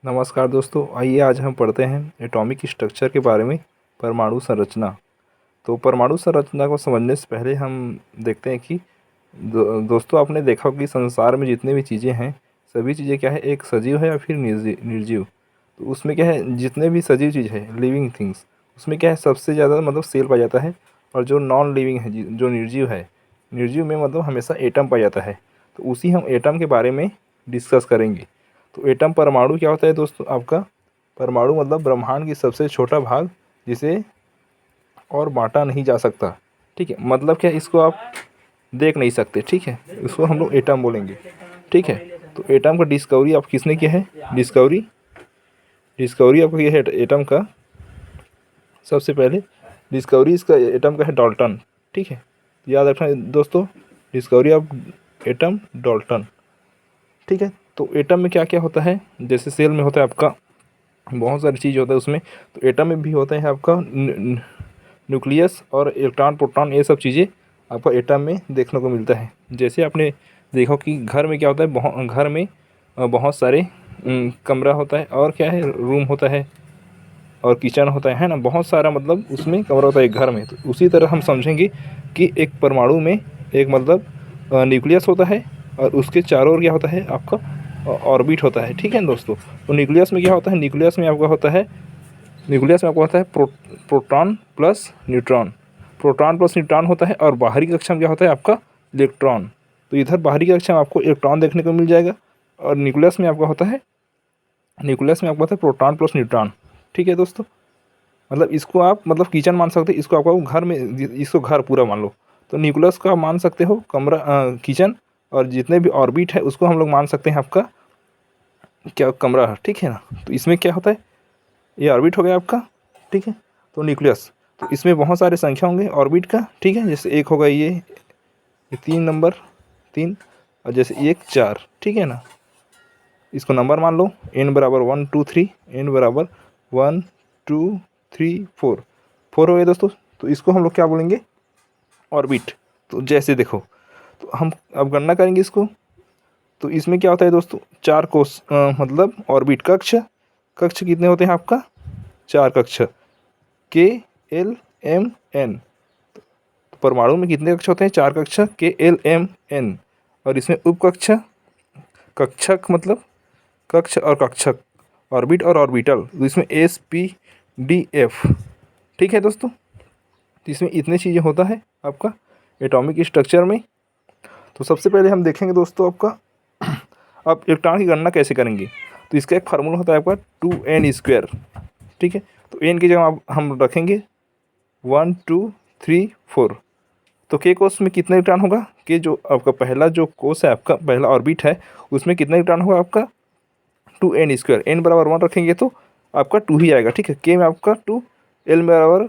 नमस्कार दोस्तों, आइए आज हम पढ़ते हैं एटॉमिक स्ट्रक्चर के बारे में। परमाणु संरचना। तो परमाणु संरचना को समझने से पहले हम देखते हैं कि दोस्तों आपने देखा होगा कि संसार में जितने भी चीज़ें हैं सभी चीज़ें क्या है, एक सजीव है या फिर निर्जीव। तो उसमें क्या है, जितने भी सजीव चीज़ है लिविंग थिंग्स, उसमें क्या है सबसे ज़्यादा मतलब सेल पाया जाता है। और जो नॉन लिविंग है जो निर्जीव है, निर्जीव में मतलब हमेशा एटम पाया जाता है। तो उसी हम एटम के बारे में डिस्कस करेंगे। तो एटम परमाणु क्या होता है दोस्तों आपका? परमाणु मतलब ब्रह्मांड की सबसे छोटा भाग जिसे और बांटा नहीं जा सकता। ठीक है, मतलब क्या, इसको आप देख नहीं सकते। ठीक है, इसको हम लोग एटम बोलेंगे। ठीक है, तो एटम का डिस्कवरी आप किसने किया है? डिस्कवरी डिस्कवरी आपको किया है एटम का। सबसे पहले डिस्कवरी इसका एटम का है डाल्टन। ठीक है, याद रखना दोस्तों, डिस्कवरी ऑफ एटम डाल्टन। ठीक है, तो एटम में क्या क्या होता है? जैसे सेल में होता है आपका बहुत सारी चीज़ होता है उसमें, तो एटम में भी होता है आपका न्यूक्लियस और इलेक्ट्रॉन प्रोटॉन, ये सब चीज़ें आपको एटम में देखने को मिलता है। जैसे आपने देखो कि घर में क्या होता है, घर में बहुत सारे कमरा होता है, और क्या है, रूम होता है और किचन होता है ना, बहुत सारा मतलब उसमें कमरा होता है एक घर में। तो उसी तरह हम समझेंगे कि एक परमाणु में एक मतलब न्यूक्लियस होता है और उसके चारों ओर क्या होता है आपका ऑर्बिट होता है। ठीक है दोस्तों, तो न्यूक्लियस में क्या होता है? न्यूक्लियस में आपका होता है proton plus neutron. Proton plus neutron होता है, और बाहरी कक्षा में क्या होता है आपका? इलेक्ट्रॉन। तो इधर बाहरी कक्षा में आपको इलेक्ट्रॉन देखने को मिल जाएगा, और न्यूक्लियस में आपका होता है प्रोटॉन प्लस न्यूट्रॉन। ठीक है दोस्तों, मतलब इसको आप मतलब किचन मान सकते हैं, इसको आपको घर में, इसको घर पूरा मान लो। तो न्यूक्लियस का मान सकते हो कमरा, किचन, और जितने भी ऑर्बिट है उसको हम लोग मान सकते हैं आपका क्या, कमरा। ठीक है ना, तो इसमें क्या होता है, ये ऑर्बिट हो गया आपका। ठीक है, तो न्यूक्लियस, तो इसमें बहुत सारे संख्या होंगे ऑर्बिट का। ठीक है, जैसे एक होगा ये 3 नंबर, 3, और जैसे एक 4। ठीक है ना, इसको नंबर मान लो, n बराबर 1 2 3, n बराबर 1 2 3 4, 4 हो गए दोस्तों। तो इसको हम लोग क्या बोलेंगे? ऑर्बिट। तो जैसे देखो, तो हम अब गणना करेंगे इसको। तो इसमें क्या होता है दोस्तों, 4 कोष, मतलब ऑर्बिट कक्ष। कक्ष कितने होते हैं आपका? 4 कक्ष, के एल एम एन। परमाणु में कितने कक्ष होते हैं? 4 कक्ष, के एल एम एन। और इसमें उपकक्ष, कक्षक मतलब कक्ष और कक्षक, ऑर्बिट और ऑर्बिटल, तो इसमें एस पी डी एफ। ठीक है दोस्तों, तो इसमें इतने चीज़ें होता है आपका एटॉमिक स्ट्रक्चर में। तो सबसे पहले हम देखेंगे दोस्तों आपका अब इलेक्ट्रॉन की गणना कैसे करेंगे। तो इसका एक फार्मूला होता है आपका 2n²। ठीक है, तो n की जगह हम रखेंगे 1 2 3 4। तो के कोष में कितने इलेक्ट्रॉन होगा? के जो आपका पहला जो कोष है, आपका पहला ऑर्बिट है, उसमें कितने इलेक्ट्रॉन होगा आपका? 2n²। n बराबर 1 रखेंगे तो आपका 2 ही आएगा। ठीक है, के में आपका 2, एल में बराबर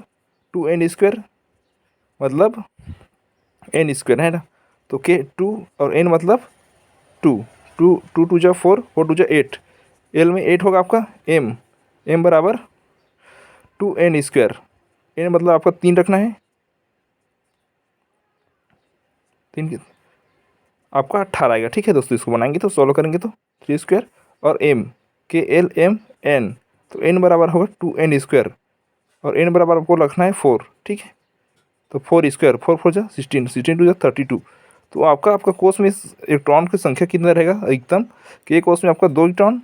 2n², मतलब n² है ना। तो के 2 और n मतलब 2, 2 2 2 जा 4, 4 2 जा 8, एल में 8 होगा आपका। m बराबर 2n², n मतलब आपका 3 रखना है, 3 आपका 18 आएगा। ठीक है दोस्तों, इसको बनाएंगे तो सॉल्व करेंगे तो 3² और m, के एल एम एन, तो n बराबर होगा 2n², और n बराबर आपको रखना है 4। ठीक है, तो 4², 4 4 जा 16, 16 2 जा 32। तो आपका कोष में इलेक्ट्रॉन की संख्या कितना रहेगा एकदम? के कोष में आपका 2 इलेक्ट्रॉन,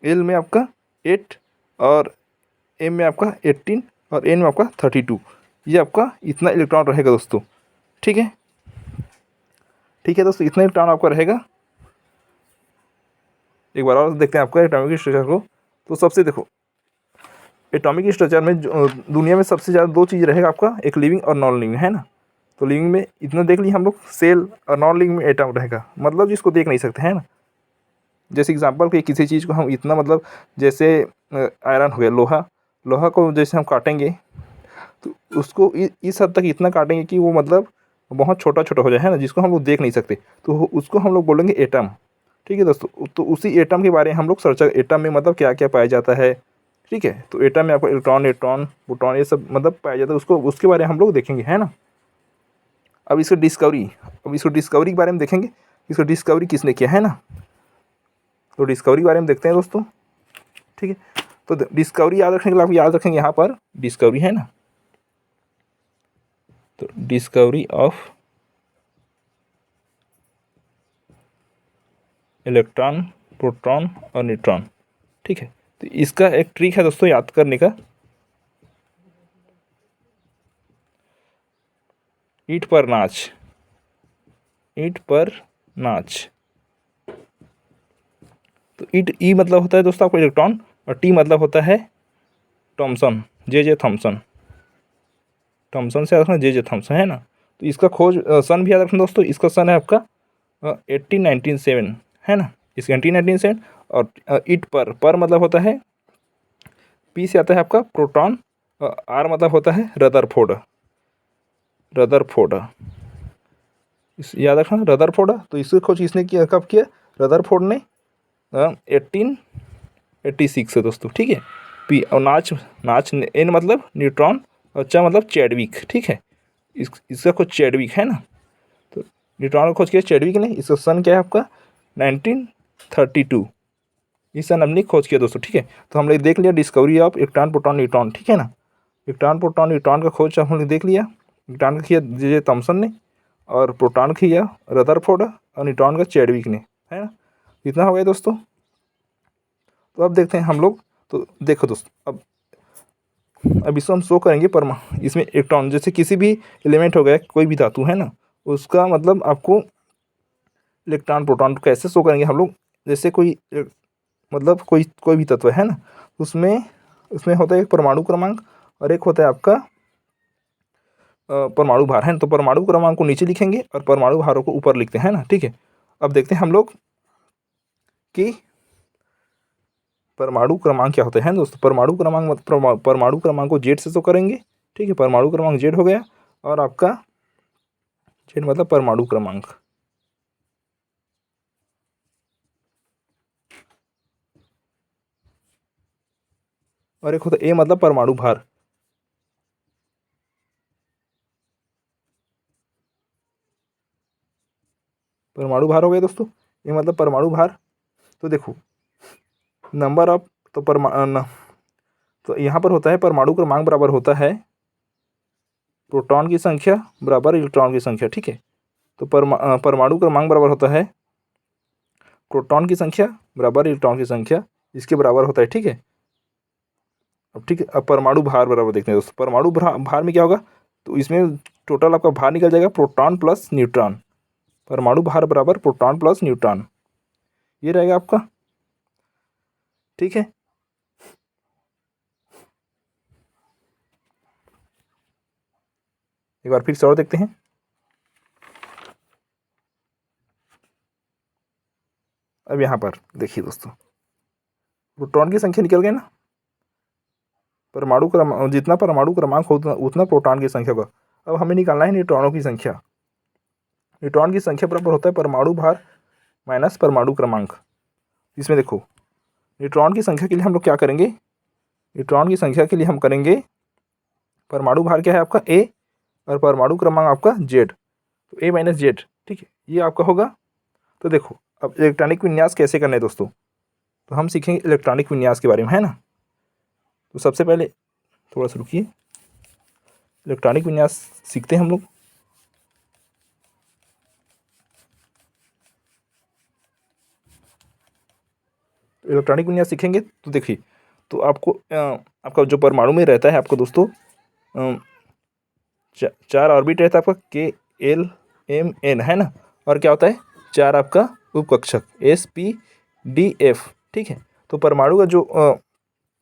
एल में आपका 8, और एम में आपका 18, और एन में आपका 32। ये आपका इतना इलेक्ट्रॉन रहेगा दोस्तों। ठीक है, ठीक है दोस्तों, इतना इलेक्ट्रॉन आपका रहेगा। एक बार और देखते हैं आपका एटॉमिक स्ट्रक्चर को। तो सबसे देखो, एटॉमिक स्ट्रक्चर में दुनिया में सबसे ज़्यादा 2 चीज़ रहेगा आपका, एक लिविंग और नॉन लिविंग, है ना। तो लिविंग में इतना देख लिए हम लोग, सेल, और नॉन लिविंग में एटम रहेगा, मतलब जिसको देख नहीं सकते, है ना। जैसे एग्जांपल कि किसी चीज़ को हम इतना मतलब, जैसे आयरन हो गया, लोहा, लोहा को जैसे हम काटेंगे तो उसको इस हद तक इतना काटेंगे कि वो मतलब बहुत छोटा छोटा हो जाए, है ना, जिसको हम लोग देख नहीं सकते। तो उसको हम लोग बोलेंगे एटम। ठीक है दोस्तों, तो उसी एटम के बारे में हम लोग चर्चा, एटम में मतलब क्या क्या पाया जाता है। ठीक है, तो एटम में आपको इलेक्ट्रॉन, न्यूट्रॉन, प्रोटॉन, ये सब मतलब पाया जाता है, उसको उसके बारे में हम लोग देखेंगे, है ना। अब इसको डिस्कवरी के बारे में देखेंगे, इसको डिस्कवरी किसने किया, है ना। तो डिस्कवरी के बारे में देखते हैं दोस्तों। ठीक है। तो डिस्कवरी याद रखने के लिए आप याद रखेंगे यहाँ पर डिस्कवरी है ना, तो डिस्कवरी ऑफ इलेक्ट्रॉन, प्रोटॉन और न्यूट्रॉन, ठीक है। तो इसका एक ट्रिक है दोस्तों याद करने का, ईंट पर नाच, ईंट पर नाच। तो ई मतलब होता है दोस्तों आपको इलेक्ट्रॉन, और टी मतलब होता है थॉमसन, जे थॉमसन, थॉमसन से याद रखना, जे थॉमसन है ना। तो इसका खोज सन भी याद रखना दोस्तों, इसका सन है आपका 1897 है ना, इसका 1897। और इट पर मतलब होता है, पी से आता है आपका प्रोटॉन, आर मतलब होता है रदरफोर्ड, रदरफोर्ड, याद रखना रदरफोर्ड। तो इसकी खोज किसने किया, कब किया, रदरफोर्ड ने 1886 है दोस्तों, ठीक है। पी और नाच, नाच एन मतलब न्यूट्रॉन, और चा मतलब चैडविक, ठीक है। इसका खोज चैडविक है ना, तो न्यूट्रॉन का खोज किया चैडविक ने। इसका सन क्या है आपका 1932, इस सन हमने खोज किया दोस्तों, ठीक है। तो हम लोग देख लिया discovery of electron, proton, neutron, ठीक है ना। इलेक्ट्रॉन, प्रोटॉन, न्यूट्रॉन का खोज हम लोग देख लिया। इलेक्ट्रॉन का किया जे थॉमसन ने, और प्रोटॉन किया रदरफोर्ड, और न्यूट्रॉन का चैडविक ने, है ना। इतना हो गया दोस्तों। तो अब देखते हैं हम लोग, तो देखो दोस्तों अब इसको हम शो करेंगे इसमें इलेक्ट्रॉन, जैसे किसी भी एलिमेंट हो गया, कोई भी धातु है ना, उसका मतलब आपको इलेक्ट्रॉन, प्रोटॉन कैसे शो करेंगे हम लोग। जैसे कोई मतलब कोई भी तत्व है ना, उसमें उसमें होता है एक परमाणु क्रमांक, और एक होता है आपका परमाणु भार, है ना। तो परमाणु क्रमांक को नीचे लिखेंगे और परमाणु भारों को ऊपर लिखते हैं ना, ठीक है। अब देखते हैं हम लोग कि परमाणु क्रमांक क्या होते हैं दोस्तों। परमाणु क्रमांक को जेड से शो करेंगे, ठीक है। परमाणु क्रमांक जेड हो गया, और आपका जेड मतलब परमाणु क्रमांक, और एक होता है ए मतलब परमाणु भार, परमाणु भार हो गया दोस्तों, ए मतलब परमाणु भार। तो देखो नंबर ऑफ, तो तो यहाँ पर होता है परमाणु क्रमांक बराबर होता है प्रोटॉन की संख्या बराबर इलेक्ट्रॉन की संख्या, ठीक है। तो परमाणु क्रमांक बराबर होता है प्रोटॉन की संख्या बराबर इलेक्ट्रॉन की संख्या, इसके बराबर होता है, ठीक है। अब ठीक है, अब परमाणु भार बराबर देखते हैं दोस्तों। परमाणु भार में क्या होगा, तो इसमें टोटल आपका भार निकल जाएगा प्रोटॉन प्लस न्यूट्रॉन, परमाणु भार बराबर प्रोटॉन प्लस न्यूट्रॉन, ये रहेगा आपका, ठीक है। एक बार फिर से और देखते हैं। अब यहाँ पर देखिए दोस्तों, प्रोटॉन की संख्या निकल गई ना, परमाणु क्रमांक जितना परमाणु क्रमांक हो उतना प्रोटॉन की संख्या होगा। अब हमें निकालना है न्यूट्रॉनों की संख्या। न्यूट्रॉन की संख्या बराबर होता है परमाणु भार माइनस परमाणु क्रमांक। इसमें देखो न्यूट्रॉन की संख्या के लिए हम लोग क्या करेंगे, न्यूट्रॉन की संख्या के लिए हम करेंगे, परमाणु भार क्या है आपका ए, और परमाणु क्रमांक आपका जेड, तो ए माइनस जेड, ठीक है, ये आपका होगा। तो देखो अब इलेक्ट्रॉनिक विन्यास कैसे करना है दोस्तों, तो हम सीखेंगे इलेक्ट्रॉनिक विन्यास के बारे में, है ना। तो सबसे पहले थोड़ा सा रुकिए, इलेक्ट्रॉनिक विन्यास सीखते हैं हम लोग। इलेक्ट्रॉनिक विन्यास सीखेंगे तो देखिए, तो आपको आपका जो परमाणु में रहता है आपको दोस्तों, 4 ऑर्बिट रहता है आपका के एल एम एन, है ना। और क्या होता है 4 आपका उपकक्षक एस पी डी एफ, ठीक है। तो परमाणु का जो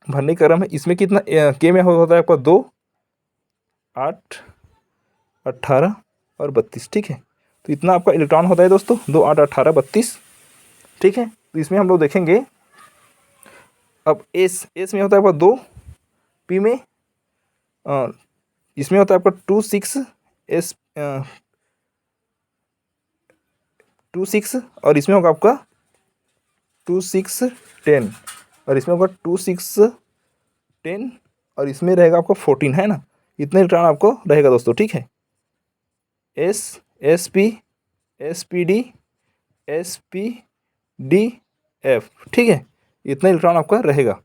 भरने का क्रम है, इसमें कितना के में होता है आपका 2, 8, 18 और 32, ठीक है। तो इतना आपका इलेक्ट्रॉन होता है दोस्तों, 2, 8, 18, 32, ठीक है। तो इसमें हम लोग देखेंगे, अब एस में होता है आपका 2, पी में इसमें होता है आपका 2, 6 एस 2, 6, और इसमें होगा आपका 2, 6, 10, और इसमें होगा 2, 6, 10, और इसमें रहेगा आपका 14, है ना। इतने इलेक्ट्रॉन आपको रहेगा दोस्तों, ठीक है। S S P S P D S P D F, ठीक है, इतना इलेक्ट्रॉन आपका रहेगा।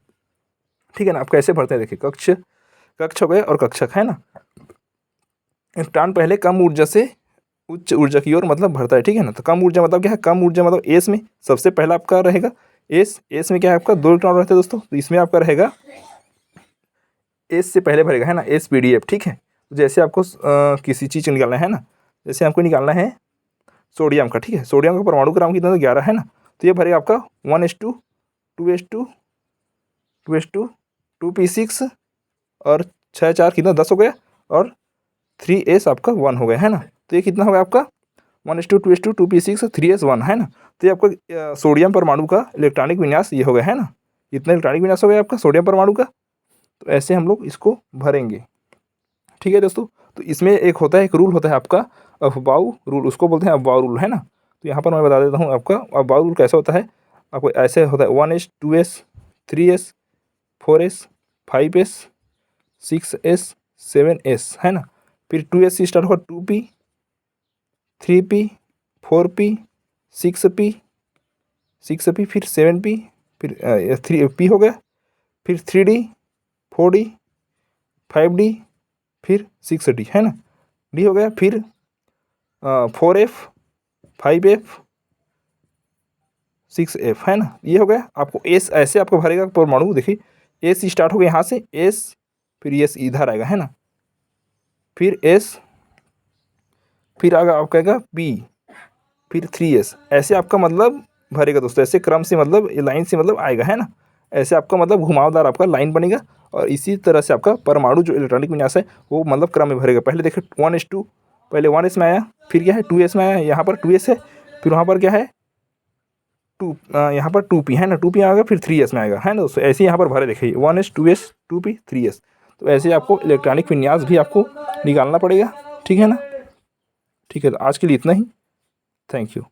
ठीक है ना। आप कैसे भरते हैं देखिए, कक्ष हो गए और कक्षक, है ना। इलेक्ट्रॉन पहले कम ऊर्जा से उच्च ऊर्जा की ओर मतलब भरता है, ठीक है ना। तो कम ऊर्जा मतलब क्या है, कम ऊर्जा मतलब एस में सबसे पहला आपका रहेगा एस में क्या है आपका 2 इलेक्ट्रॉन रहते हैं दोस्तों। तो इसमें आपका रहेगा एस से पहले भरेगा, है ना, SpDF, ठीक है। तो जैसे आपको किसी चीज़ निकालना है ना, जैसे हमको निकालना है सोडियम का, ठीक है। सोडियम का परमाणु क्रमांक कितना, तो 11 है ना। तो ये भरेगा आपका 1:2 2:2 2:2 2p6 और 6 4 कितना 10 हो गया, और 3s आपका 1 हो गया, है ना। तो ये कितना होगा आपका 1:2 2:2 2p6 3s 1, है ना। तो ये आपका सोडियम परमाणु का इलेक्ट्रॉनिक विन्यास ये हो गया, है ना। इतना इलेक्ट्रॉनिक विन्यास हो गया आपका सोडियम परमाणु का। तो ऐसे हम लोग इसको भरेंगे, ठीक है दोस्तों। तो इसमें एक होता है, एक रूल होता है आपका अफबाऊ रूल, उसको बोलते हैं अफबाऊ रूल, है ना। तो यहाँ पर मैं बता देता हूँ आपका अफबाऊ रूल कैसा होता है। आपको ऐसे होता है 1s 2s 3s 4s 5s 6s 7s, है ना। फिर 2s से स्टार्ट होगा 2p 3p 4p 6p 6p फिर 7p फिर 3p हो गया, फिर 3d 4d 5d फिर 6d, है ना। डी हो गया, फिर 4f 5f 6f, है ना। ये हो गया। आपको एस ऐसे आपको भरेगा परमाणु, देखिए एस स्टार्ट हो गया यहाँ से एस, फिर एस इधर आएगा, है ना, फिर एस, फिर आएगा आपका आएगा बी, फिर 3s, ऐसे आपका मतलब भरेगा दोस्तों। ऐसे क्रम से मतलब लाइन से मतलब आएगा, है ना। ऐसे आपका मतलब घुमावदार आपका लाइन बनेगा। और इसी तरह से आपका परमाणु जो इलेक्ट्रॉनिक विन्यास है वो मतलब क्रम में भरेगा। पहले देखिए 1:2, पहले 1s में आया, फिर क्या है 2s में आया, यहाँ पर 2s है, फिर वहाँ पर क्या है 2, यहाँ पर 2p, है ना, 2p आएगा, फिर 3s में आएगा, है ना दोस्तों। ऐसे यहाँ पर भरे देखिए 1s 2s 2p 3s। तो ऐसे आपको इलेक्ट्रॉनिक विन्यास भी आपको निकालना पड़ेगा, ठीक है ना। ठीक है, तो आज के लिए इतना ही। Thank you.